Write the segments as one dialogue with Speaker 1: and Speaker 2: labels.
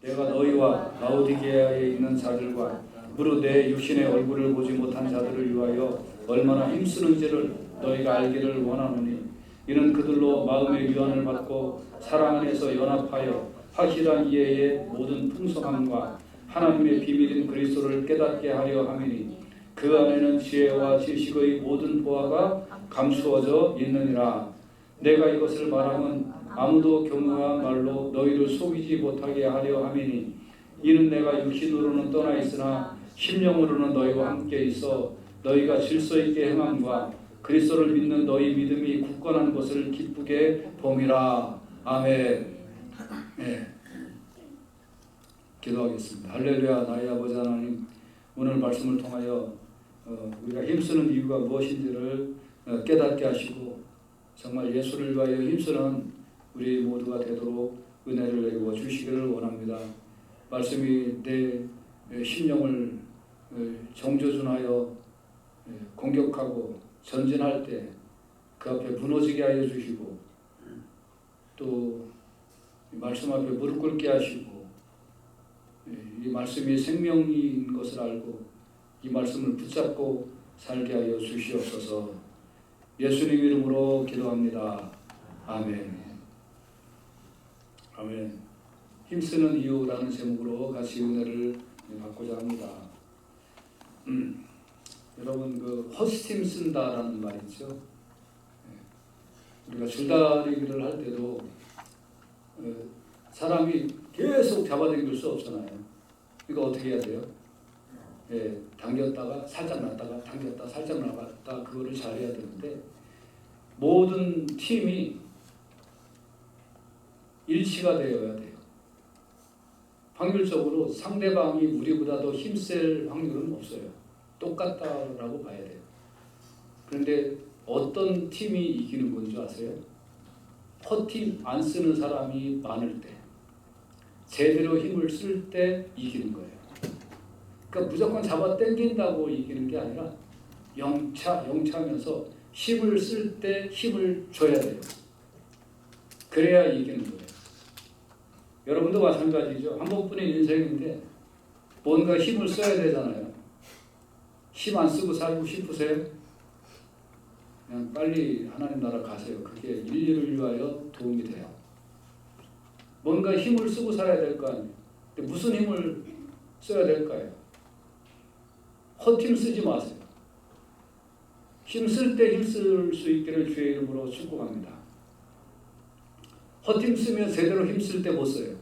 Speaker 1: 내가 너희와 라오디게아에 있는 자들과 무릇 내 육신의 얼굴을 보지 못한 자들을 위하여 얼마나 힘쓰는지를 너희가 알기를 원하노니 이는 그들로 마음의 위안을 받고 사랑 안에서 연합하여 확실한 이해의 모든 풍성함과 하나님의 비밀인 그리스도를 깨닫게 하려 함이니 그 안에는 지혜와 지식의 모든 보화가 감추어져 있느니라. 내가 이것을 말하면 아무도 교묘한 말로 너희를 속이지 못하게 하려 함이니 이는 내가 육신으로는 떠나 있으나 심령으로는 너희와 함께 있어 너희가 질서 있게 행함과 그리스도를 믿는 너희 믿음이 굳건한 것을 기쁘게 봄이라. 아멘. 네. 기도하겠습니다. 할렐루야. 나의 아버지 하나님, 오늘 말씀을 통하여 우리가 힘쓰는 이유가 무엇인지를 깨닫게 하시고 정말 예수를 위하여 힘쓰는 우리 모두가 되도록 은혜를 내리고 주시기를 원합니다. 말씀이 내 심령을 정조준하여 공격하고 전진할 때 그 앞에 무너지게 하여 주시고 또 말씀 앞에 무릎 꿇게 하시고 이 말씀이 생명인 것을 알고 이 말씀을 붙잡고 살게 하여 주시옵소서. 예수님 이름으로 기도합니다. 아멘. 아멘. 힘쓰는 이유라는 제목으로 같이 은혜를 받고자 합니다. 여러분 그 헛힘 쓴다라는 말 있죠. 우리가 줄다리기를 할 때도 사람이 계속 잡아당길 수 없잖아요. 그러니까 어떻게 해야 돼요? 당겼다가 살짝 놨다가 당겼다 살짝 나갔다 그거를 잘해야 되는데 모든 팀이 일치가 되어야 돼요. 확률적으로 상대방이 우리보다 더 힘쓸 확률은 없어요. 똑같다라고 봐야 돼요. 그런데 어떤 팀이 이기는 건지 아세요? 허팀 안 쓰는 사람이 많을 때, 제대로 힘을 쓸 때 이기는 거예요. 그러니까 무조건 잡아 당긴다고 이기는 게 아니라 영차하면서 힘을 쓸 때 힘을 줘야 돼요. 그래야 이기는 거예요. 여러분도 마찬가지죠. 한 번뿐인 인생인데 뭔가 힘을 써야 되잖아요. 힘 안 쓰고 살고 싶으세요? 그냥 빨리 하나님 나라 가세요. 그게 인류를 위하여 도움이 돼요. 뭔가 힘을 쓰고 살아야 될 거 아니에요. 근데 무슨 힘을 써야 될까요? 헛힘 쓰지 마세요. 힘쓸 때 힘쓸 수 있기를 주의 이름으로 축복합니다. 헛힘 쓰면 제대로 힘쓸 때 못 써요.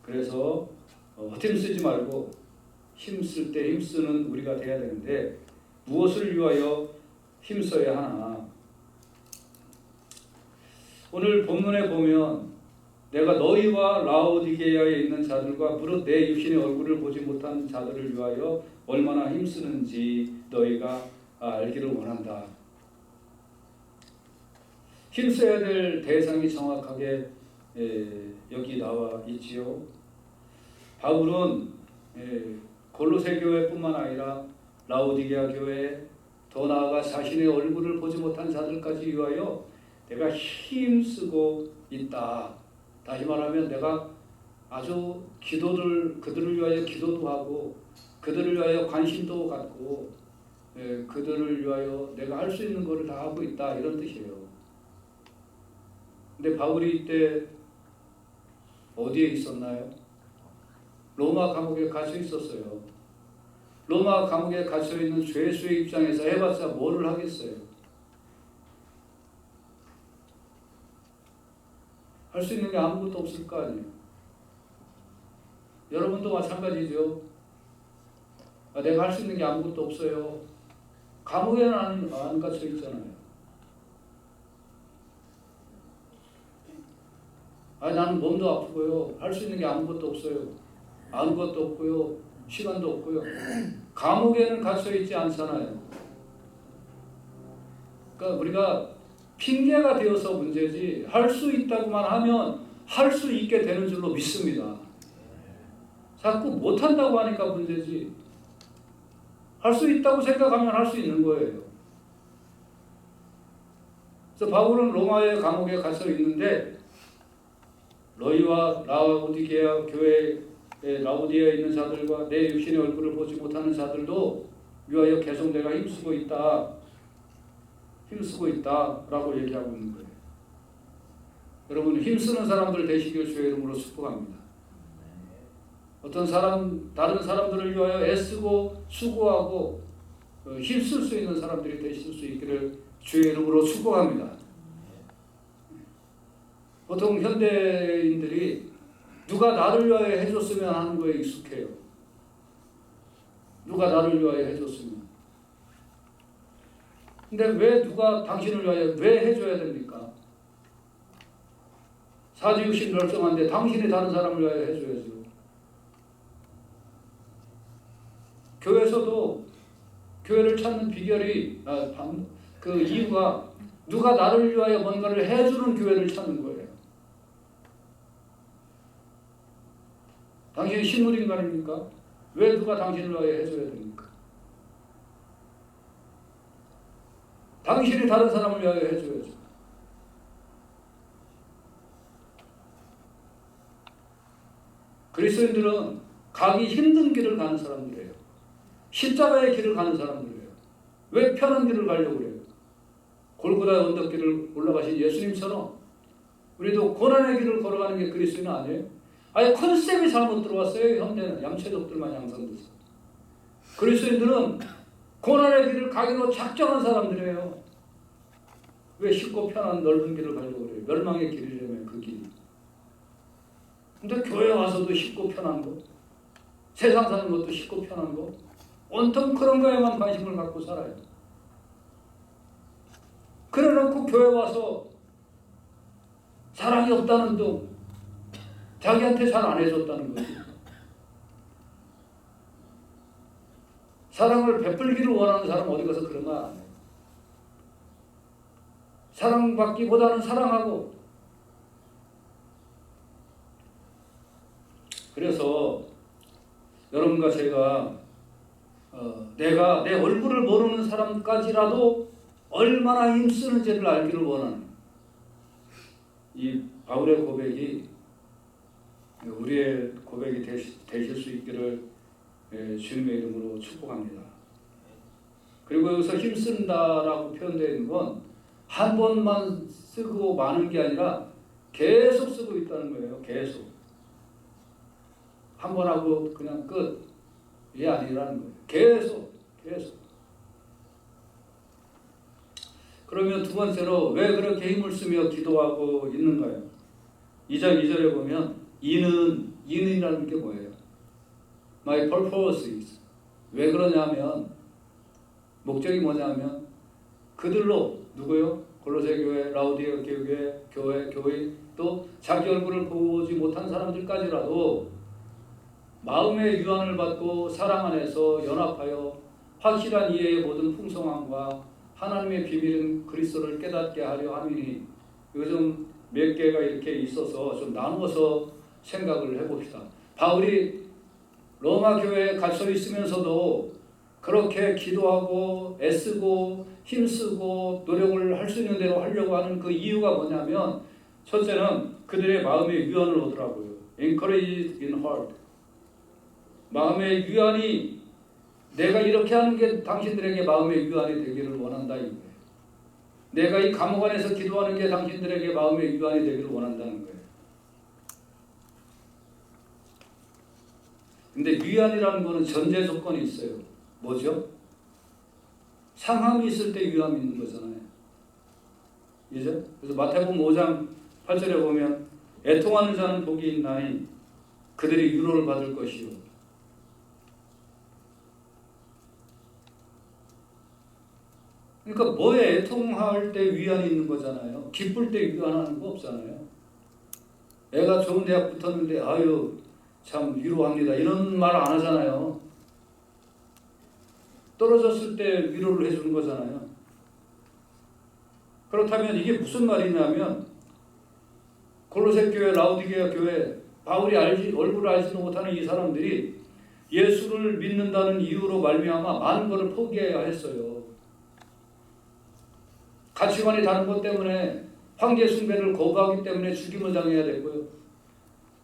Speaker 1: 그래서 헛힘 쓰지 말고 힘쓸 때 힘쓰는 우리가 돼야 되는데 무엇을 위하여 힘써야 하나? 오늘 본문에 보면 내가 너희와 라오디게아에 있는 자들과 무릇 내 육신의 얼굴을 보지 못한 자들을 위하여 얼마나 힘쓰는지 너희가 알기를 원한다. 힘써야 될 대상이 정확하게 여기 나와 있지요. 바울은 골로새 교회뿐만 아니라 라오디게아 교회, 더 나아가 자신의 얼굴을 보지 못한 자들까지 위하여 내가 힘쓰고 있다. 다시 말하면 내가 아주 그들을 위하여 기도도 하고 그들을 위하여 관심도 갖고 그들을 위하여 내가 할 수 있는 것을 다 하고 있다. 이런 뜻이에요. 근데 바울이 이때 어디에 있었나요? 로마 감옥에 갇혀 있었어요. 로마 감옥에 갇혀 있는 죄수의 입장에서 해봤자 뭐를 하겠어요? 할 수 있는 게 아무것도 없을 거 아니에요. 여러분도 마찬가지죠. 내가 할 수 있는 게 아무것도 없어요. 감옥에는 안 갇혀 있잖아요. 나는 몸도 아프고요. 할 수 있는 게 아무것도 없어요. 아무것도 없고요. 시간도 없고요. 감옥에는 갇혀 있지 않잖아요. 그러니까 우리가 핑계가 되어서 문제지 할 수 있다고만 하면 할 수 있게 되는 줄로 믿습니다. 자꾸 못한다고 하니까 문제지 할 수 있다고 생각하면 할 수 있는 거예요. 그래서 바울은 로마의 감옥에 갇혀 있는데 너희와 라오디게아 교회에 라오디아에 있는 자들과 내 육신의 얼굴을 보지 못하는 자들도 위하여 계속 내가 힘쓰고 있다라고 얘기하고 있는 거예요. 여러분, 힘쓰는 사람들 되시길 주의 이름으로 축복합니다. 다른 사람들을 위하여 애쓰고 수고하고 힘쓸 수 있는 사람들이 되실 수 있기를 주의 이름으로 축복합니다. 보통 현대인들이 누가 나를 위하여 해줬으면 하는 거에 익숙해요. 누가 나를 위하여 해줬으면. 근데 왜 누가 당신을 위하여 왜 해줘야 됩니까? 사지육신 결성한데 당신이 다른 사람을 위하여 해줘야죠. 교회에서도 교회를 찾는 비결이 그 이유가 누가 나를 위하여 뭔가를 해주는 교회를 찾는 거예요. 당신이 식물인간입니까? 왜 누가 당신을 위하여 해줘야 됩니까? 당신이 다른 사람을 위하여 해줘야죠. 그리스도인들은 가기 힘든 길을 가는 사람들이에요. 십자가의 길을 가는 사람들이에요. 왜 편한 길을 가려고 그래요? 골고다 언덕길을 올라가신 예수님처럼 우리도 고난의 길을 걸어가는 게 그리스도인 아니에요? 아예 컨셉이 잘못 들어왔어요. 현대는 양체적들만 양성돼서. 그리스도인들은 고난의 길을 가기로 작정한 사람들이에요. 왜 쉽고 편한 넓은 길을 가려고 그래요? 멸망의 길이라면 그 길. 근데 교회 와서도 쉽고 편한 거, 세상 사는 것도 쉽고 편한 거, 온통 그런 거에만 관심을 갖고 살아요. 그래 놓고 교회 와서 사랑이 없다는 둥, 자기한테 잘 안 해줬다는 거지. 사랑을 베풀기를 원하는 사람 어디 가서 그런 거 안 해요. 사랑받기보다는 사랑하고. 그래서 여러분과 제가 내가 내 얼굴을 모르는 사람까지라도 얼마나 힘쓰는지를 알기를 원하는 이 바울의 고백이 우리의 고백이 되실 수 있기를 주님의 이름으로 축복합니다. 그리고 여기서 힘쓴다라고 표현되어 있는 건 한 번만 쓰고 마는 게 아니라 계속 쓰고 있다는 거예요. 계속. 한 번 하고 그냥 끝. 이게 아니라는 거예요. 계속. 그러면 두 번째로 왜 그렇게 힘을 쓰며 기도하고 있는가요? 2장 2절에 보면 이는이라는 게 뭐예요? My purpose is. 왜 그러냐면 목적이 뭐냐면 그들로 누구요? 골로새 교회, 라오디게아 교회 또 자기 얼굴을 보지 못한 사람들까지라도 마음의 유한을 받고 사랑 안에서 연합하여 확실한 이해의 모든 풍성함과 하나님의 비밀은 그리스도를 깨닫게 하려 함이니. 이거 좀 몇 개가 이렇게 있어서 좀 나누어서 생각을 해봅시다. 바울이 로마 교회에 갇혀 있으면서도 그렇게 기도하고 애쓰고 힘쓰고 노력을 할 수 있는 대로 하려고 하는 그 이유가 뭐냐면 첫째는 그들의 마음의 유한을 얻으라고요. Encouraged in heart. 마음의 유한이 내가 이렇게 하는 게 당신들에게 마음의 유한이 되기를 원한다 이거예요. 내가 이 감옥 안에서 기도하는 게 당신들에게 마음의 유한이 되기를 원한다는 거예요. 근데 유한이라는 거는 전제 조건이 있어요. 뭐죠? 상함이 있을 때 유함이 있는 거잖아요. 이제 그래서 마태복음 5장 8절에 보면 애통하는 자는 복이 있나니 그들이 위로를 받을 것이요. 그러니까 뭐에 애통할 때 위안이 있는 거잖아요. 기쁠 때 위안하는 거 없잖아요. 애가 좋은 대학 붙었는데 아유 참 위로합니다 이런 말 안 하잖아요. 떨어졌을 때 위로를 해주는 거잖아요. 그렇다면 이게 무슨 말이냐면 골로새 교회, 라오디게아 교회, 바울이 얼굴을 알지도 못하는 이 사람들이 예수를 믿는다는 이유로 말미암아 많은 것을 포기해야 했어요. 가치관이 다른 것 때문에 황제 숭배를 거부하기 때문에 죽임을 당해야 됐고요.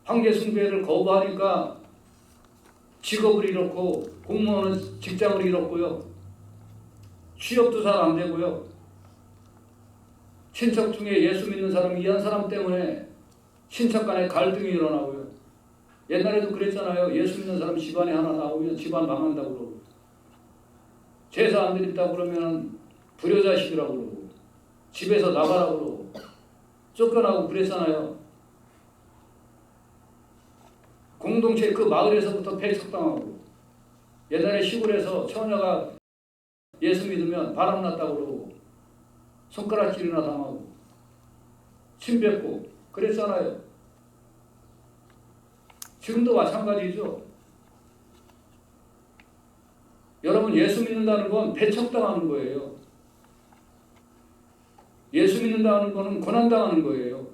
Speaker 1: 황제 숭배를 거부하니까 직업을 잃었고 공무원은 직장을 잃었고요. 취업도 잘 안 되고요. 친척 중에 예수 믿는 사람이 이한 사람 때문에 친척 간에 갈등이 일어나고요. 옛날에도 그랬잖아요. 예수 믿는 사람 집안에 하나 나오면 집안 망한다고 그러고, 제사 안 드린다고 그러면 불효자식이라고 그러고, 집에서 나가라고 그러고, 쫓겨나고 그랬잖아요. 공동체 그 마을에서부터 배척당하고, 옛날에 시골에서 처녀가 예수 믿으면 바람났다고 그러고 손가락질이나 당하고 침 뱉고 그랬잖아요. 지금도 마찬가지죠. 여러분, 예수 믿는다는 건 배척당하는 거예요. 예수 믿는다는 거는 고난당하는 거예요.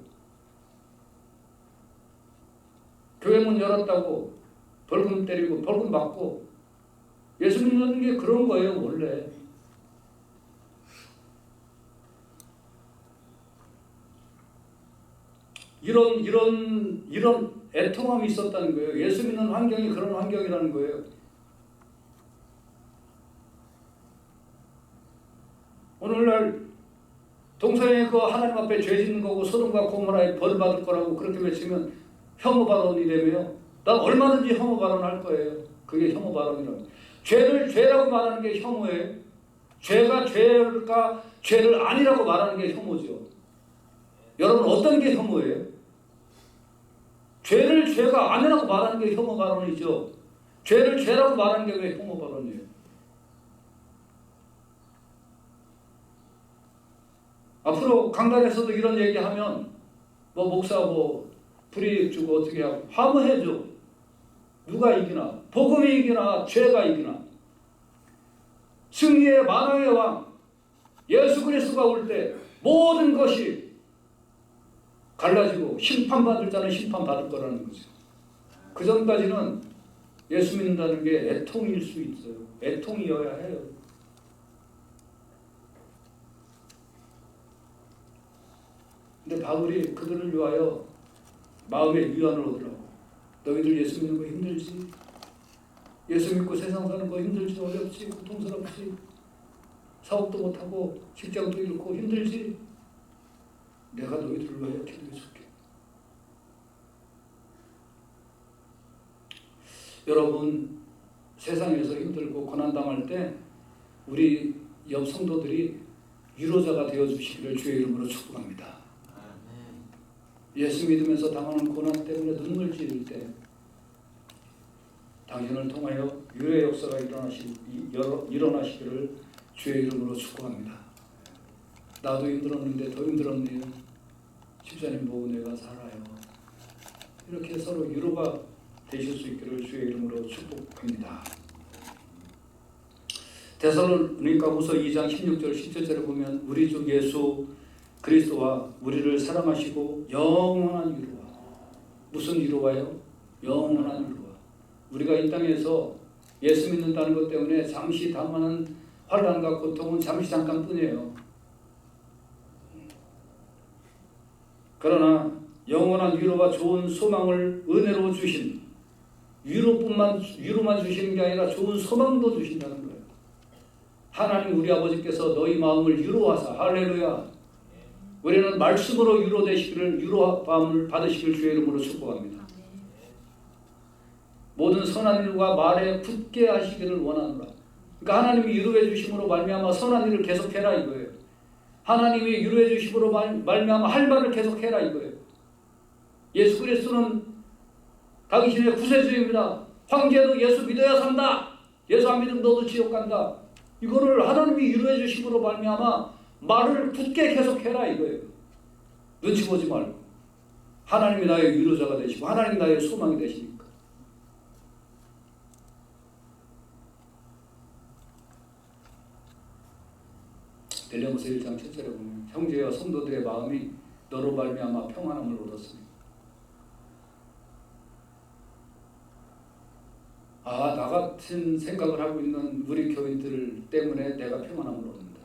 Speaker 1: 교회 문 열었다고 벌금 때리고 벌금 받고, 예수 믿는 게 그런 거예요, 원래. 이런 애통함이 있었다는 거예요. 예수 믿는 환경이 그런 환경이라는 거예요. 오늘날 동서양이 그 하나님 앞에 죄 짓는 거고 소돔과 고모라에 벌 받을 거라고 그렇게 외치면 혐오 발언이 되며, 난 얼마든지 혐오 발언할 거예요. 그게 혐오 발언이라고. 죄를 죄라고 말하는 게 혐오예요. 죄가 죄가 죄를 아니라고 말하는 게 혐오죠. 여러분, 어떤 게 혐오예요? 죄를 죄가 아니라고 말하는 게 혐오 발언이죠. 죄를 죄라고 말하는 게 왜 혐오 발언이에요? 앞으로 강단에서도 이런 얘기하면 목사 불이익 주고 어떻게 하고 화무해줘. 누가 이기나? 복음이 이기나? 죄가 이기나? 승리의 만왕의 왕 예수 그리스도가 올 때 모든 것이 갈라지고 심판받을 자는 심판받을 거라는 거죠. 그 전까지는 예수 믿는다는 게 애통일 수 있어요. 애통이어야 해요. 근데 바울이 그들을 위하여 마음의 위안을 얻으라고. 너희들 예수 믿는 거 힘들지? 예수 믿고 세상 사는 거 힘들지? 어렵지? 고통스럽지? 사업도 못하고 직장도 잃고 힘들지? 내가 너희들을 위하여 기도해 줄게. 여러분, 세상에서 힘들고 고난당할 때 우리 옆 성도들이 위로자가 되어주시기를 주의 이름으로 축복합니다. 예수 믿으면서 당하는 고난 때문에 눈물 지을 때 당신을 통하여 위로의 역사가 일어나시기를 주의 이름으로 축복합니다. 나도 힘들었는데 더 힘들었네요. 집사님 보고 내가 살아요. 이렇게 서로 위로가 되실 수 있기를 주의 이름으로 축복합니다. 데살로니가후서 2장 16절 17절에 보면 우리 주 예수 그리스도와 우리를 사랑하시고 영원한 위로와, 무슨 위로와요? 영원한 위로와. 우리가 이 땅에서 예수 믿는다는 것 때문에 잠시 당하는 환난과 고통은 잠시 잠깐뿐이에요. 그러나 영원한 위로와 좋은 소망을 은혜로 주신, 위로만 주시는 게 아니라 좋은 소망도 주신다는 거예요. 하나님 우리 아버지께서 너희 마음을 위로하사, 할렐루야, 우리는 말씀으로 위로되시기를, 위로함을 받으시길 주의 이름으로 축복합니다. 모든 선한 일과 말에 굳게 하시기를 원하노라. 그러니까 하나님이 위로해 주심으로 말미암아 선한 일을 계속해라 이거예요. 하나님이 위로해 주심으로 말미암아 할 말을 계속해라 이거예요. 예수 그리스도는 당신의 구세주입니다. 황제도 예수 믿어야 산다. 예수 안 믿으면 너도 지옥 간다. 이거를 하나님이 위로해 주심으로 말미암아 말을 굳게 계속해라 이거예요. 눈치 보지 말고. 하나님이 나의 위로자가 되시고 하나님이 나의 소망이 되시니까. 벨레모스 1장 7절에 보면 형제와 성도들의 마음이 너로 말미암아 평안함을 얻었으니. 나 같은 생각을 하고 있는 우리 교인들 때문에 내가 평안함을 얻는다.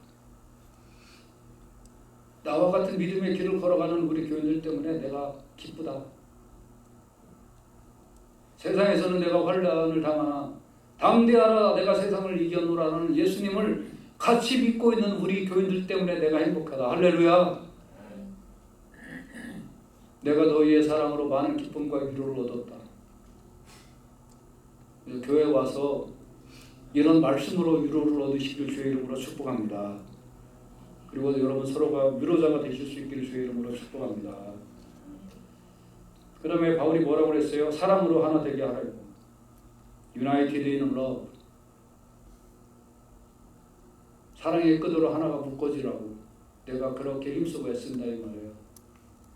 Speaker 1: 나와 같은 믿음의 길을 걸어가는 우리 교인들 때문에 내가 기쁘다. 세상에서는 내가 환난을 당하나 담대하라 내가 세상을 이겼노라는 예수님을 같이 믿고 있는 우리 교인들 때문에 내가 행복하다. 할렐루야. 내가 너희의 사랑으로 많은 기쁨과 위로를 얻었다. 교회 와서 이런 말씀으로 위로를 얻으시길 주의 이름으로 축복합니다. 그리고 여러분 서로가 위로자가 되실 수 있기를 주의 이름으로 축복합니다. 그 다음에 바울이 뭐라고 그랬어요? 사랑으로 하나 되게 하라고. United in love. 사랑의 끈으로 하나가 묶어지라고. 내가 그렇게 힘쓰고 애쓴다 이 말이에요.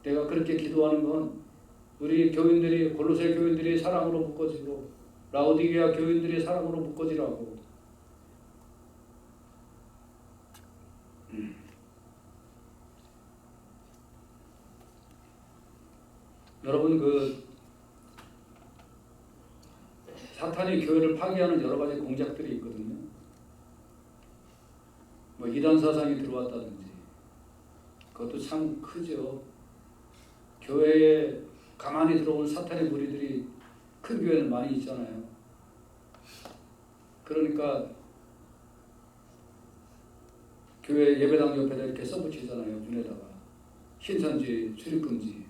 Speaker 1: 내가 그렇게 기도하는 건 우리 교인들이 골로새 교인들이 사랑으로 묶어지고 라오디게아 교인들이 사랑으로 묶어지라고. 여러분 사탄이 교회를 파괴하는 여러 가지 공작들이 있거든요. 뭐 이단 사상이 들어왔다든지 그것도 참 크죠. 교회에 가만히 들어온 사탄의 무리들이 큰 교회는 많이 있잖아요. 그러니까 교회 예배당 옆에다 이렇게 써붙이잖아요. 문에다가 신천지, 출입금지.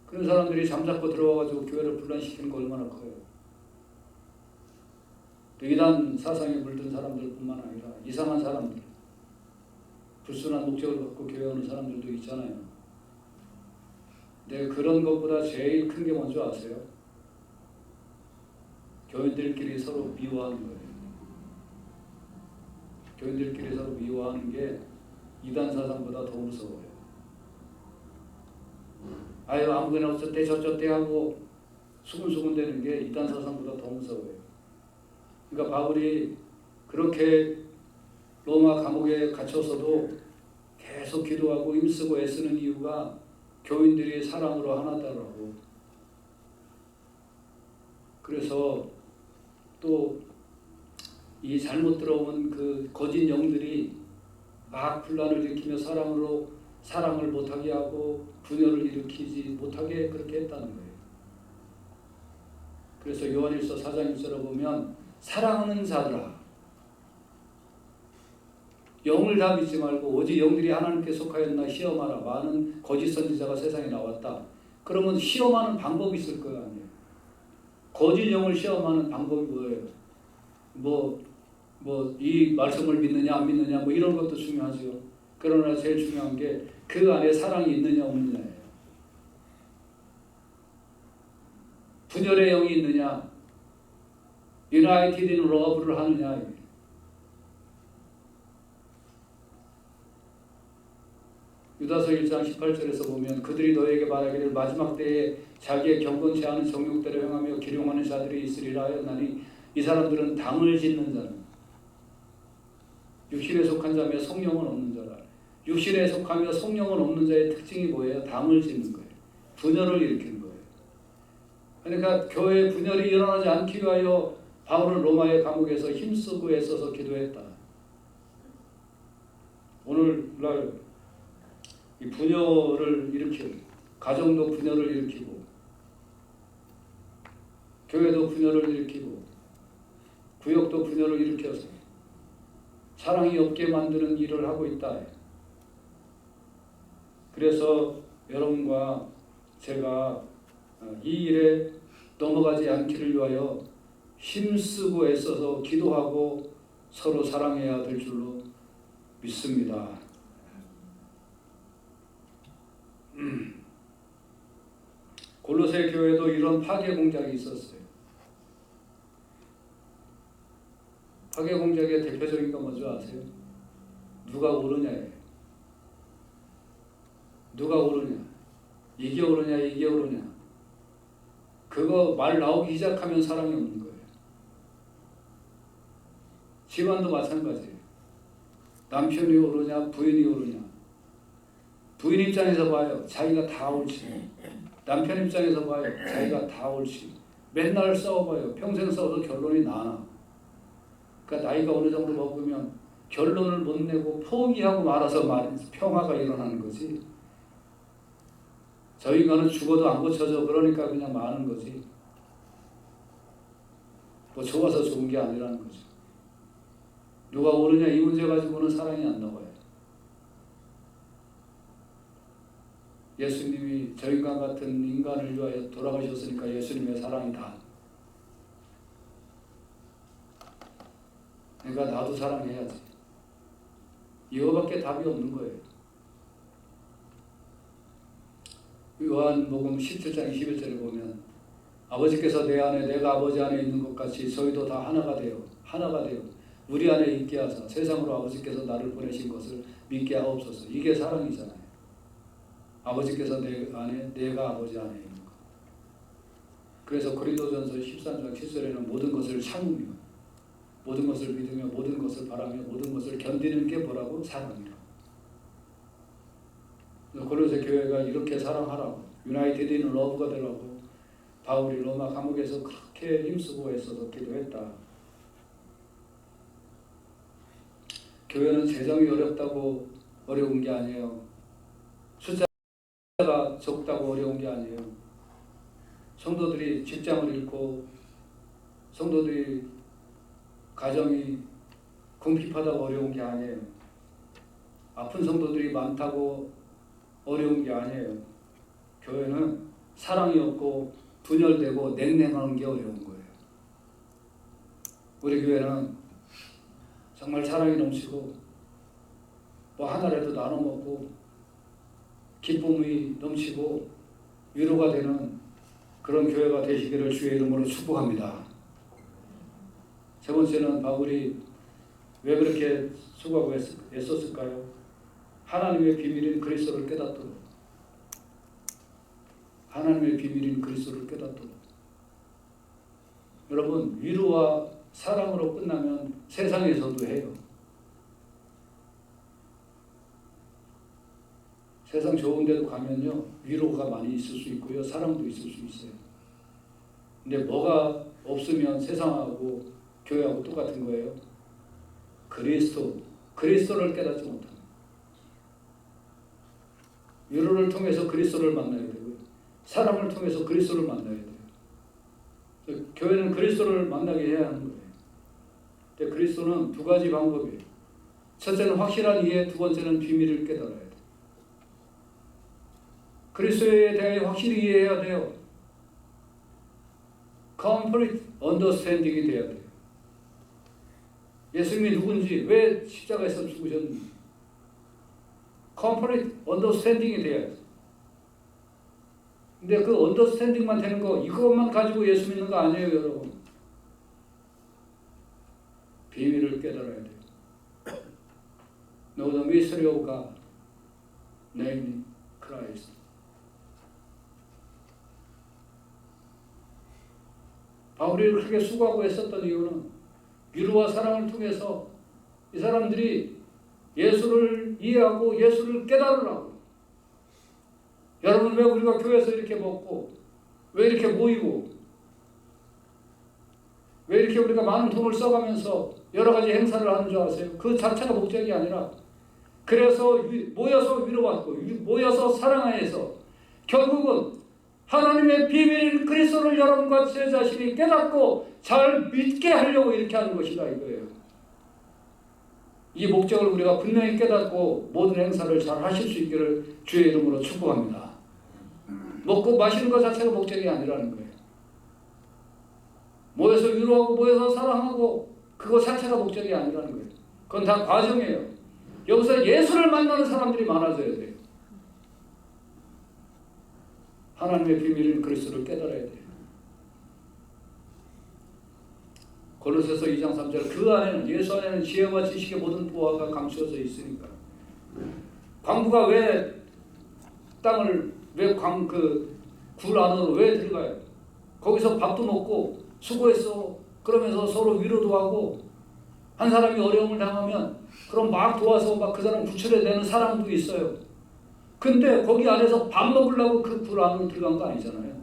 Speaker 1: 그런 사람들이 잠자코 들어와가지고 교회를 분란시키는 거 얼마나 커요. 또 이단 사상에 물든 사람들뿐만 아니라 이상한 사람들, 불순한 목적을 갖고 교회 오는 사람들도 있잖아요. 근데 그런 것보다 제일 큰 게 뭔지 아세요? 교인들끼리 서로 미워하는 거예요. 교인들끼리 서로 미워하는 게 이단 사상보다 더 무서워요. 아유 아무거나 어쩌대 저쩌대 하고 수근수근 되는 게 이단 사상보다 더 무서워요. 그러니까 바울이 그렇게 로마 감옥에 갇혀서도 계속 기도하고 힘쓰고 애쓰는 이유가 교인들이 사랑으로 하나다라고. 그래서 또 이 잘못 들어온 그 거짓 영들이 막 분란을 일으키며 사랑을 못하게 하고 분열을 일으키지 못하게 그렇게 했다는 거예요. 그래서 요한일서 4장 1절에 보면 사랑하는 자들아 영을 다 믿지 말고 오직 영들이 하나님께 속하였나 시험하라. 많은 거짓 선지자가 세상에 나왔다. 그러면 시험하는 방법이 있을 거 아니에요. 거짓 영을 시험하는 방법이 뭐예요? 이 말씀을 믿느냐 안 믿느냐 뭐 이런 것도 중요하죠. 그러나 제일 중요한 게 그 안에 사랑이 있느냐 없느냐예요. 분열의 영이 있느냐, United in love를 하느냐. 유다서 1장 18절에서 보면 그들이 너에게 말하기를 마지막 때에 자기의 경건치 않은 정욕대로 행하며 기룡하는 자들이 있으리라 하였나니 이 사람들은 당을 짓는 자는 육신에 속한 자며 성령은 없는 자라. 육신에 속하며 성령은 없는 자의 특징이 뭐예요? 당을 짓는 거예요. 분열을 일으키는 거예요. 그러니까 교회에 분열이 일어나지 않기 위하여 바울은 로마의 감옥에서 힘쓰고 애써서 기도했다. 오늘날 이 분열을 일으키고 가정도 분열을 일으키고 교회도 분열을 일으키고 구역도 분열을 일으켜서 사랑이 없게 만드는 일을 하고 있다. 그래서 여러분과 제가 이 일에 넘어가지 않기를 위하여 힘쓰고 애써서 기도하고 서로 사랑해야 될 줄로 믿습니다. 골로새 교회도 이런 파괴 공작이 있었어요. 파괴 공작의 대표적인 건 뭔지 아세요? 누가 오르냐예요. 누가 오르냐? 이게 오르냐 이게 오르냐. 그거 말 나오기 시작하면 사랑이 없는 거예요. 집안도 마찬가지예요. 남편이 오르냐 부인이 오르냐. 부인 입장에서 봐요. 자기가 다 옳지. 남편 입장에서 봐요. 자기가 다 옳지. 맨날 싸워봐요. 평생 싸워서 결론이 나나. 그러니까 나이가 어느 정도 먹으면 결론을 못 내고 포기하고 말아서 평화가 일어나는 거지. 저 인간은 죽어도 안 고쳐져. 그러니까 그냥 마는 거지. 뭐 좋아서 좋은 게 아니라는 거죠. 누가 오르냐 이 문제 가지고는 사랑이 안 나와요. 예수님이 저 인간 같은 인간을 위하여 돌아가셨으니까 예수님의 사랑이다. 그러니까 나도 사랑해야지. 이거밖에 답이 없는 거예요. 요한복음 17장 21절에 보면 아버지께서 내 안에 내가 아버지 안에 있는 것 같이 저희도 다 하나가 되어 우리 안에 있게 하사 세상으로 아버지께서 나를 보내신 것을 믿게 하옵소서. 이게 사랑이잖아요. 아버지께서 내 안에 내가 아버지 안에 있는 것. 그래서 고린도전서 13장 7절에는 모든 것을 참으며 모든 것을 믿으며 모든 것을 바라며 모든 것을 견디는 게 뭐라고? 사랑이라고. 골로새 교회가 이렇게 사랑하라고, 유나이티드 인 러브가 되라고 바울이 로마 감옥에서 그렇게 힘쓰고 애써서 기도했다. 교회는 재정이 어렵다고 어려운 게 아니에요. 숫자가 적다고 어려운 게 아니에요. 성도들이 직장을 잃고 성도들이 가정이 궁핍하다고 어려운 게 아니에요. 아픈 성도들이 많다고 어려운 게 아니에요. 교회는 사랑이 없고 분열되고 냉랭한 게 어려운 거예요. 우리 교회는 정말 사랑이 넘치고 뭐 하나라도 나눠 먹고 기쁨이 넘치고 위로가 되는 그런 교회가 되시기를 주의 이름으로 축복합니다. 세 번째는 바울이 왜 그렇게 수고하고 애썼을까요? 하나님의 비밀인 그리스도를 깨닫도록. 하나님의 비밀인 그리스도를 깨닫도록. 여러분, 위로와 사랑으로 끝나면 세상에서도 해요. 세상 좋은 데도 가면요, 위로가 많이 있을 수 있고요, 사랑도 있을 수 있어요. 근데 뭐가 없으면 세상하고 교회하고 똑같은 거예요. 그리스도를 깨닫지 못합니다. 위로를 통해서 그리스도를 만나야 되고요, 사랑을 통해서 그리스도를 만나야 돼요. 교회는 그리스도를 만나게 해야 하는 거예요. 근데 그리스도는 두 가지 방법이에요. 첫째는 확실한 이해, 두 번째는 비밀을 깨달아야 돼요. 그리스도에 대해 확실히 이해해야 돼요. complete understanding이 돼야 돼요. 예수님이 누군지, 왜 십자가에서 죽으셨는지 complete understanding이 돼야 돼요. 근데 그 understanding만 되는 거, 이것만 가지고 예수 믿는 거 아니에요, 여러분. 비밀을 깨달아야 돼요. Know the mystery of God, namely Christ. 바울이 그렇게 수고하고 애썼던 이유는 위로와 사랑을 통해서 이 사람들이 예수를 이해하고 예수를 깨달으라고. 여러분, 왜 우리가 교회에서 이렇게 먹고, 왜 이렇게 모이고, 왜 이렇게 우리가 많은 돈을 써가면서 여러 가지 행사를 하는 줄 아세요? 그 자체가 목적이 아니라, 그래서 모여서 위로받고 모여서 사랑하여서 결국은 하나님의 비밀인 그리스도를 여러분과 제 자신이 깨닫고 잘 믿게 하려고 이렇게 하는 것이다 이거예요. 이 목적을 우리가 분명히 깨닫고 모든 행사를 잘 하실 수 있기를 주의 이름으로 축복합니다. 먹고 마시는 것 자체가 목적이 아니라는 거예요. 모여서 위로하고 모여서 사랑하고 그거 자체가 목적이 아니라는 거예요. 그건 다 과정이에요. 여기서 예수를 만나는 사람들이 많아져야 돼요. 하나님의 비밀인 그리스도를 깨달아야 돼요. 골로새서 2장 3절, 그 안에는, 예수 안에는 지혜와 지식의 모든 보화가 감추어져 있으니까. 광부가 왜 땅을, 왜 굴 안으로 왜 들어가요? 거기서 밥도 먹고 수고했어. 그러면서 서로 위로도 하고, 한 사람이 어려움을 당하면 그럼 막 도와서 막 그 사람 구출해내는 사람도 있어요. 근데 거기 안에서 밥 먹으려고 그 굴 안으로 들어간 거 아니잖아요.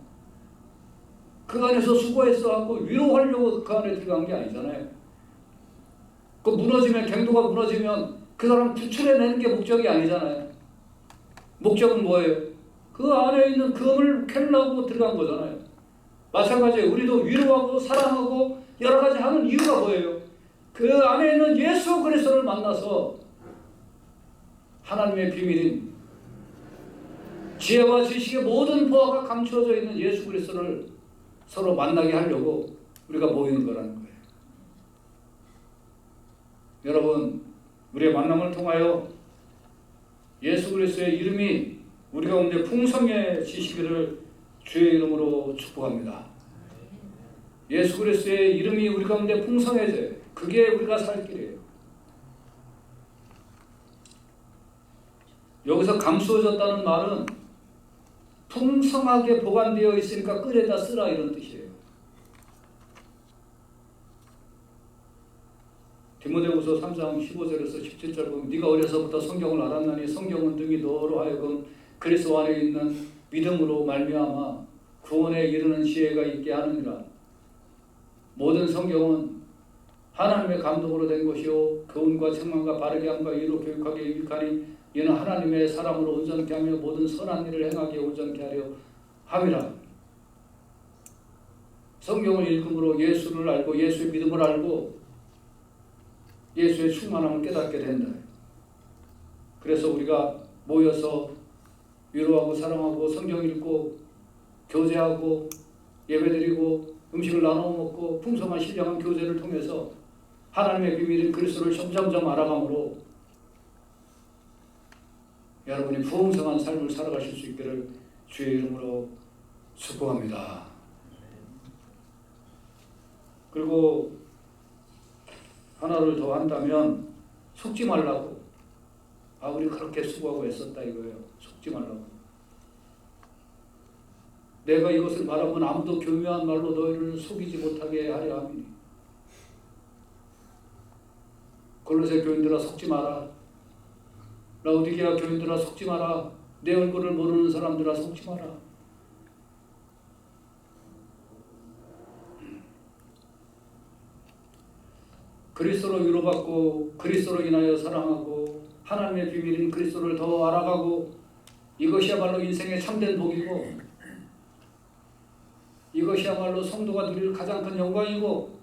Speaker 1: 그 안에서 수고했어 하고 위로하려고 그 안에 들어간 게 아니잖아요. 그 무너지면, 갱도가 무너지면 그 사람 구출해내는 게 목적이 아니잖아요. 목적은 뭐예요? 그 안에 있는 검을 캐려고 들어간 거잖아요. 마찬가지예요. 우리도 위로하고 사랑하고 여러 가지 하는 이유가 뭐예요? 그 안에 있는 예수 그리스도를 만나서 하나님의 비밀인 지혜와 지식의 모든 보화가 감추어져 있는 예수 그리스도를 서로 만나게 하려고 우리가 모이는 거라는 거예요. 여러분, 우리의 만남을 통하여 예수 그리스도의 이름이 우리 가운데 풍성해지시기를 주의 이름으로 축복합니다. 예수 그리스도의 이름이 우리 가운데 풍성해져요. 그게 우리가 살 길이에요. 여기서 감수어졌다는 말은 풍성하게 보관되어 있으니까 끓여다 쓰라 이런 뜻이에요. 디모데후서 3장 15절에서 17절 보면 네가 어려서부터 성경을 알았나니 성경은 등이 너로 하여금 그리스도 안에 있는 믿음으로 말미암아 구원에 이르는 지혜가 있게 하느니라. 모든 성경은 하나님의 감동으로 된 것이요 교훈과 책망과 바르게 함과 이로 교육하게 유익하니 이는 하나님의 사람으로 온전케 하며 모든 선한 일을 행하게 온전케 하려 함이라. 성경을 읽음으로 예수를 알고 예수의 믿음을 알고 예수의 충만함을 깨닫게 된다. 그래서 우리가 모여서 위로하고 사랑하고 성경 읽고 교제하고 예배드리고 음식을 나눠 먹고 풍성한 신령한 교제를 통해서 하나님의 비밀인 그리스도를 점점점 알아감으로 여러분이 풍성한 삶을 살아가실 수 있기를 주의 이름으로 축복합니다. 그리고 하나를 더 한다면 속지 말라고. 우리 그렇게 수고하고 애썼다 이거예요. 속지 말라고. 내가 이것을 말하면 아무도 교묘한 말로 너희를 속이지 못하게 하려 함이니. 골로새 교인들아 속지 마라. 라오디게아 교인들아 속지 마라. 내 얼굴을 모르는 사람들아 속지 마라. 그리스도로 위로받고 그리스도로 인하여 사랑하고 하나님의 비밀인 그리스도를 더 알아가고 이것이야말로 인생의 참된 복이고 이것이야말로 성도가 누릴 가장 큰 영광이고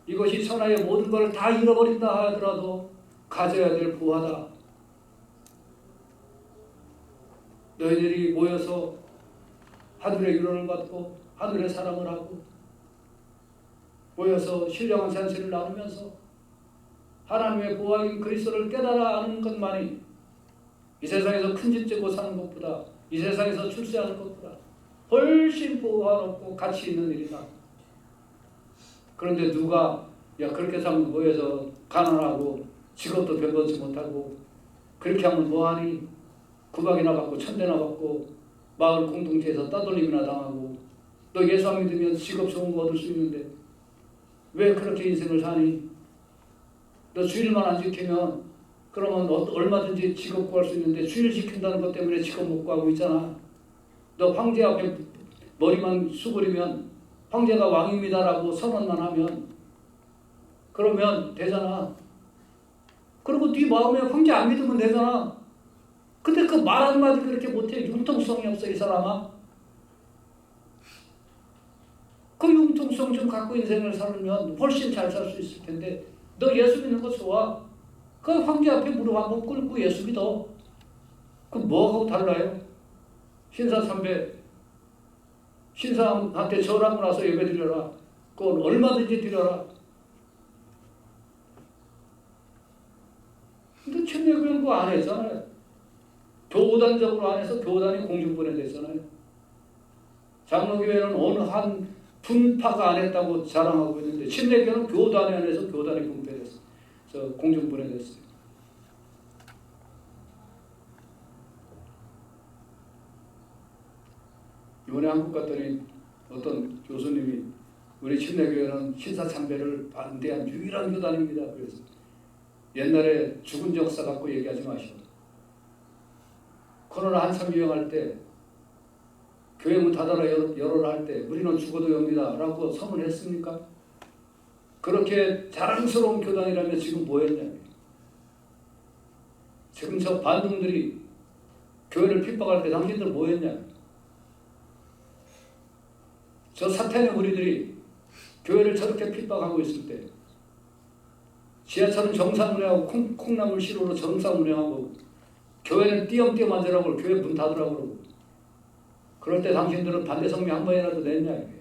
Speaker 1: 이것이 천하의 모든 것을 다 잃어버린다 하더라도 가져야 될 부하다. 너희들이 모여서 하늘의 위로를 받고 하늘의 사랑을 하고 모여서 신령한 잔치를 나누면서 하나님의 보화인 그리스도를 깨달아 아는 것만이 이 세상에서 큰 집 지고 사는 것보다 이 세상에서 출세하는 것보다 훨씬 보화롭고 가치 있는 일이다. 그런데 누가 그렇게 살면 모여서 가난하고 직업도 별거지 못하고 그렇게 하면 뭐하니? 구박이나 받고 천대나 받고 마을 공동체에서 따돌림이나 당하고 너 예수 안 믿으면 직업 좋은 거 얻을 수 있는데 왜 그렇게 인생을 사니? 너 주일만 안 지키면 그러면 얼마든지 직업 구할 수 있는데 주일 지킨다는 것 때문에 직업 못 구하고 있잖아. 너 황제 앞에 머리만 수그리면 황제가 왕입니다라고 선언만 하면 그러면 되잖아. 그리고 네 마음에 황제 안 믿으면 되잖아. 근데 그 말 한마디 그렇게 못해. 융통성이 없어 이 사람아. 그 융통성 좀 갖고 인생을 살면 훨씬 잘 살 수 있을 텐데 너 예수 믿는 거 좋아. 그 황제 앞에 무릎 한번 꿇고 예수 믿어. 그럼 뭐하고 달라요? 신사참배 신사한테 절하고 나서 예배 드려라. 그건 얼마든지 드려라. 근데 천례교회는 그거 안 했잖아요. 교단적으로 안 해서 교단이 공중분해됐잖아요. 장로교회는 어느 한 분파가 안 했다고 자랑하고 있는데 침례교회는 교단이 안 해서 교단이 분폐됐어요. 그래서 공중분해됐어요. 이번에 한국 갔더니 어떤 교수님이 우리 침례교회는 신사참배를 반대한 유일한 교단입니다. 그래서 옛날에 죽은 역사 갖고 얘기하지 마시오. 코로나 한참 유행할 때 교회 문 닫아라 열어라 할 때 우리는 죽어도 엽니다 라고 선언했습니까? 그렇게 자랑스러운 교단이라면 지금 뭐 했냐고요. 지금 저 반동들이 교회를 핍박할 때 당신들 뭐 했냐? 저 사탄의 무리들이 교회를 저렇게 핍박하고 있을 때 지하철은 정상 운행하고 콩나물 시루로 정상 운행하고 교회는 띄엄띄엄 앉으라고 교회 문 닫으라고 그러고 그럴 때 당신들은 반대 성명 한 번이라도 냈냐 이게.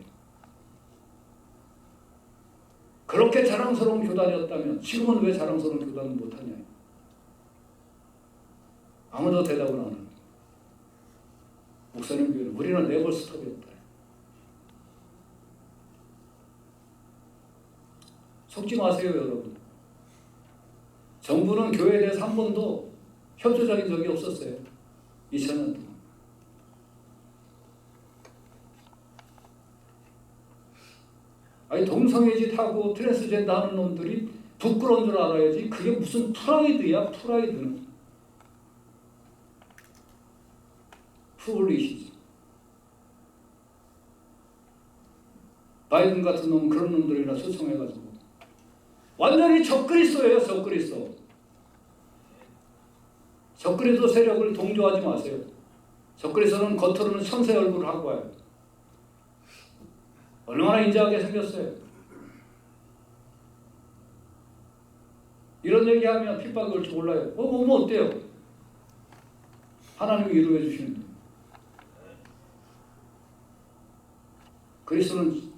Speaker 1: 그렇게 자랑스러운 교단이었다면 지금은 왜 자랑스러운 교단을 못하냐. 아무도 대답을 안 하는. 목사님 교회는 우리는 내볼 스톱이 없다. 속지 마세요 여러분. 정부는 교회에 대해서 한 번도 협조적인 적이 없었어요. 2000년 동안. 아니 동성애짓 하고 트랜스젠더 하는 놈들이 부끄러운 줄 알아야지. 그게 무슨 프라이드야. 프라이드는 푸블리시지. 바이든 같은 놈은 그런 놈들이나 초청해가지고 완전히 적그리스도예요. 적그리스도. 적그리스도 세력을 동조하지 마세요. 적그리스도는 겉으로는 천세 얼굴을 하고 와요. 얼마나 인자하게 생겼어요. 이런 얘기하면 핍박이 올지 몰라요. 뭐 어때요? 하나님이 이루어 주시는데. 그리스도는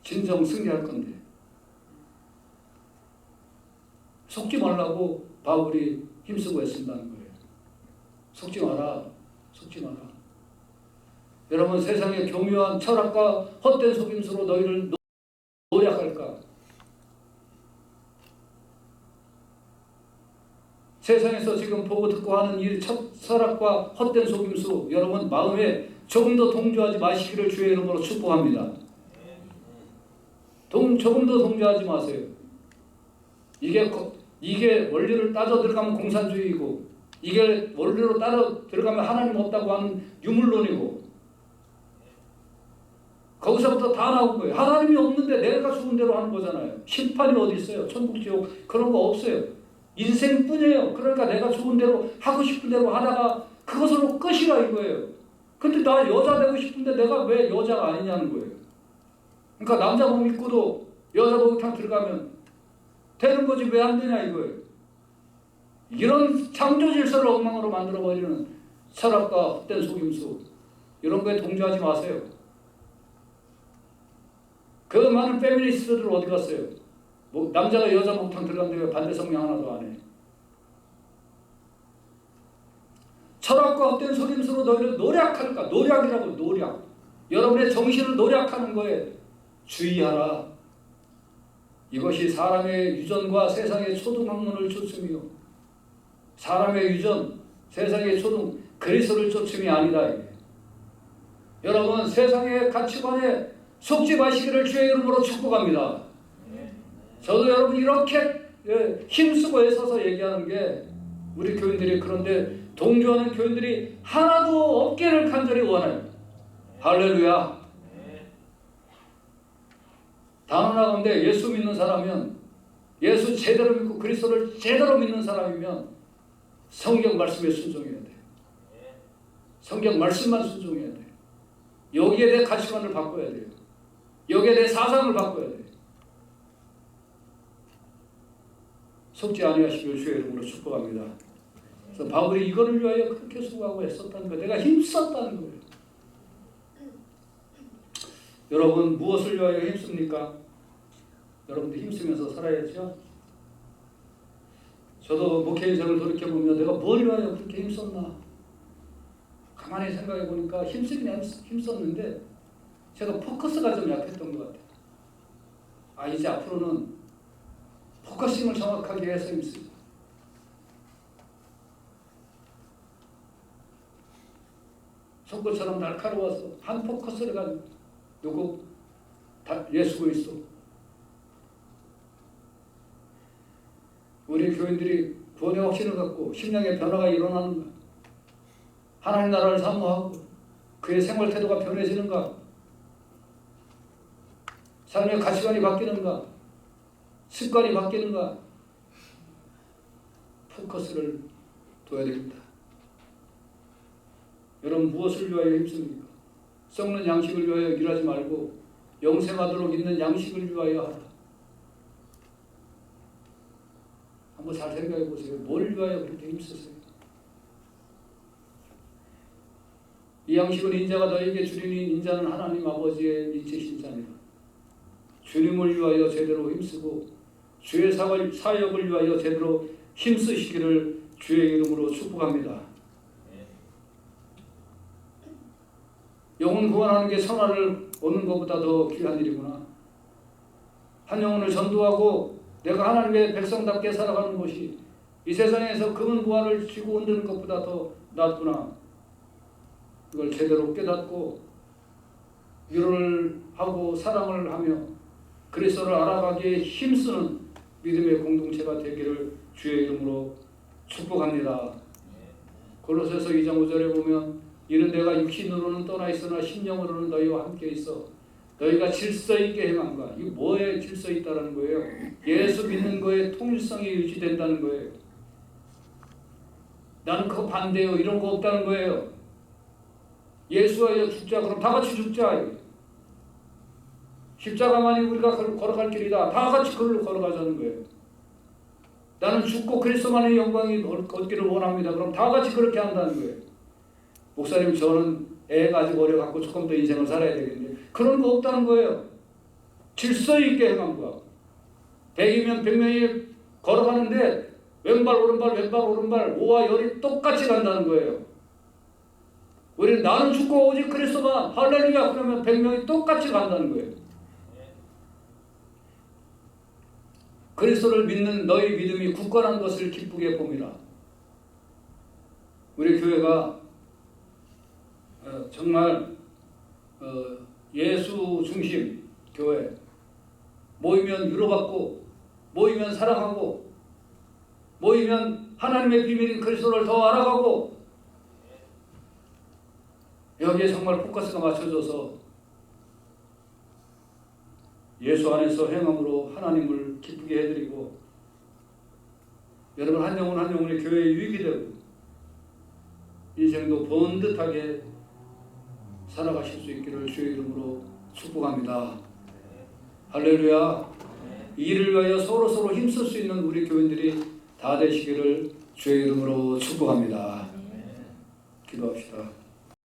Speaker 1: 진정 승리할 건데. 속지 말라고 바울이 힘쓰고 애쓴다는 거예요. 속지 마라. 속지 마라. 여러분 세상의 교묘한 철학과 헛된 속임수로 너희를 노략할까? 세상에서 지금 보고 듣고 하는 이 철학과 헛된 속임수 여러분 마음에 조금 더 동조하지 마시기를 주의 이름으로 축복합니다. 조금 더 동조하지 마세요. 이게 원리를 따져 들어가면 공산주의이고 이게 원리로 따져 들어가면 하나님 없다고 하는 유물론이고 거기서부터 다 나온 거예요. 하나님이 없는데 내가 죽은 대로 하는 거잖아요. 심판이 어디 있어요? 천국 지옥 그런 거 없어요. 인생뿐이에요. 그러니까 내가 죽은 대로 하고 싶은 대로 하다가 그것으로 끝이라 이거예요. 근데 나 여자 되고 싶은데 내가 왜 여자가 아니냐는 거예요. 그러니까 남자 몸 입고도 여자 목욕탕 들어가면 되는 거지 왜 안 되냐 이거예요. 이런 창조 질서를 엉망으로 만들어버리는 철학과 헛된 속임수 이런 거에 동조하지 마세요. 그 많은 페미니스트들 어디 갔어요? 남자가 여자 목욕탕 들어갔는데 왜 반대 성명 하나도 안 해? 철학과 헛된 속임수로 너희를 노략할까? 노략이라고 노략. 여러분의 정신을 노략하는 거에 주의하라. 이것이 사람의 유전과 세상의 초등학문을 쫓음이요. 사람의 유전, 세상의 초등, 그리스도를 쫓음이 아니다. 이게. 여러분 세상의 가치관에 속지 마시기를 주의 이름으로 축복합니다. 저도 여러분 이렇게 힘쓰고 애써서 얘기하는 게 우리 교인들이 그런데 동조하는 교인들이 하나도 없기를 간절히 원해요. 할렐루야. 단언하건대 예수 믿는 사람이면 예수 제대로 믿고 그리스도를 제대로 믿는 사람이면 성경 말씀에 순종해야 돼. 성경 말씀만 순종해야 돼. 여기에 대해 가치관을 바꿔야 돼요. 여기에 대해 사상을 바꿔야 돼요. 속지 아니하시길 주의 이름으로 축복합니다. 그래서 바울이 이거를 위하여 그렇게 수고하고 애썼다는 거예요. 내가 힘썼다는 거예요. 여러분 무엇을 위하여 힘씁니까? 여러분들 힘쓰면서 살아야죠. 저도 목회 인생을 돌이켜보면 내가 뭘 위하여 그렇게 힘썼나? 가만히 생각해 보니까 힘쓰긴 힘썼는데 제가 포커스가 좀 약했던 것 같아요. 이제 앞으로는 포커싱을 정확하게 해서 힘쓰자. 속구처럼 날카로워서 한 포커스를 가지고 요거 다 예수 그리스도. 우리 교인들이 구원의 확신을 갖고 심령의 변화가 일어나는가? 하나님 나라를 사모하고 그의 생활 태도가 변해지는가? 삶의 가치관이 바뀌는가? 습관이 바뀌는가? 포커스를 둬야 됩니다. 여러분 무엇을 위하여 힘씁니까? 썩는 양식을 위하여 일하지 말고 영생하도록 있는 양식을 위하여 하라. 한번 잘 생각해 보세요. 뭘 위하여 그렇게 힘쓰세요? 이 양식은 인자가 너에게 주리니 인자는 하나님 아버지의 이치신 자니라. 주님을 위하여 제대로 힘쓰고 주의 사역을 위하여 제대로 힘쓰시기를 주의 이름으로 축복합니다. 영혼 구원하는 게 선화를 얻는 것보다 더 귀한 일이구나. 한 영혼을 전도하고 내가 하나님의 백성답게 살아가는 것이 이 세상에서 금은 부활을 쥐고 흔드는 것보다 더 낫구나. 이걸 제대로 깨닫고 위로를 하고 사랑을 하며 그리스도를 알아가기에 힘쓰는 믿음의 공동체가 되기를 주의 이름으로 축복합니다. 골로새서 2장 5절에 보면 이는 내가 육신으로는 떠나 있으나 심령으로는 너희와 함께 있어 너희가 질서 있게 행함과. 이게 뭐에 질서 있다라는 거예요? 예수 믿는 거에 통일성이 유지된다는 거예요. 나는 그거 반대요 이런 거 없다는 거예요. 예수와 죽자 그럼 다 같이 죽자. 십자가만이 우리가 걸어갈 길이다. 다 같이 그걸로 걸어가자는 거예요. 나는 죽고 그리스도만의 영광이 얻기를 원합니다. 그럼 다 같이 그렇게 한다는 거예요. 목사님 저는 애가 아직 어려갖고 조금 더 인생을 살아야 되겠는데 그런 거 없다는 거예요. 질서 있게 행함과 100이면 100명이 걸어가는데 왼발 오른발 오와 열이 똑같이 간다는 거예요. 우리는 나는 죽고 오직 그리스도만 할렐루야 그러면 100명이 똑같이 간다는 거예요. 그리스도를 믿는 너희 믿음이 굳건한 것을 기쁘게 봅니다. 우리 교회가 정말 예수 중심 교회, 모이면 위로받고 모이면 사랑하고 모이면 하나님의 비밀인 그리스도를 더 알아가고 여기에 정말 포커스가 맞춰져서 예수 안에서 행함으로 하나님을 기쁘게 해드리고 여러분 한 영혼 한 영혼의 교회에 유익이 되고 인생도 번듯하게 살아가실 수 있기를 주의 이름으로 축복합니다. 할렐루야. 이 일을 위하여 서로 힘쓸 수 있는 우리 교인들이 다 되시기를 주의 이름으로 축복합니다. 기도합시다.